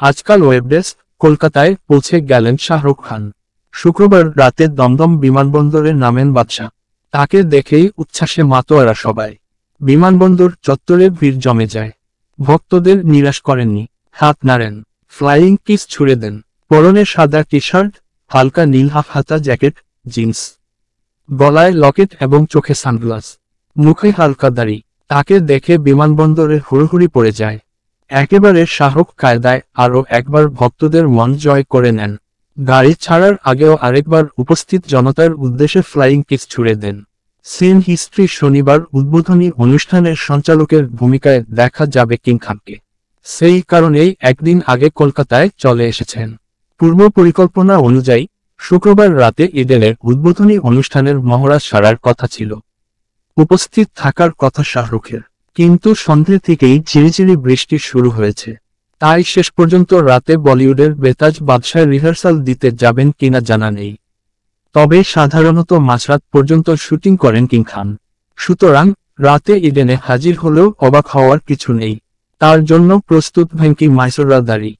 আজকাল ওয়েবডেস্ক, কলকাতায় পৌঁছে গেলেন শাহরুখ খান। শুক্রবার রাতে দমদম বিমানবন্দরে নামেন বাদশা। তাকে দেখেই উচ্ছ্বাসে মাতোয়ারা সবাই। বিমানবন্দর চত্বরে ভিড় জমে যায়। ভক্তদের নিরাশ করেননি, হাত নাড়েন, ফ্লাইং কিস ছুড়ে দেন। পরনে সাদা টি শার্ট, হালকা নীল হাফ হাতা জ্যাকেট, জিন্স, গলায় লকেট এবং চোখে সানগ্লাস, মুখে হালকা দাড়ি। তাকে দেখে বিমানবন্দরে হুড়োহুড়ি পড়ে যায়। একেবারে শাহরুখ কায়দায় আরও একবার ভক্তদের মন জয় করে নেন। গাড়ি ছাড়ার আগেও আরেকবার উপস্থিত জনতার উদ্দেশ্যে ফ্লাইং কিস ছুড়ে দেন। সিন হিস্ট্রি শনিবার উদ্বোধনী অনুষ্ঠানের সঞ্চালকের ভূমিকায় দেখা যাবে কিং খানকে। সেই কারণেই একদিন আগে কলকাতায় চলে এসেছেন। পূর্ব পরিকল্পনা অনুযায়ী শুক্রবার রাতে ইডেনের উদ্বোধনী অনুষ্ঠানের মহড়া সারার কথা ছিল। উপস্থিত থাকার কথা শাহরুখের, কিন্তু সন্ধ্যে থেকেই ঝিরিঝিরি বৃষ্টি শুরু হয়েছে। তাই শেষ পর্যন্ত রাতে বলিউডের বেতাজ বাদশায় রিহার্সাল দিতে যাবেন কিনা জানা নেই। তবে সাধারণত মাঝরাত পর্যন্ত শুটিং করেন কিং খান। সুতরাং রাতে ইডেনে হাজির হলেও অবাক হওয়ার কিছু নেই। তার জন্য প্রস্তুত ভেঙ্কি মাইসোরা দাঁড়ি।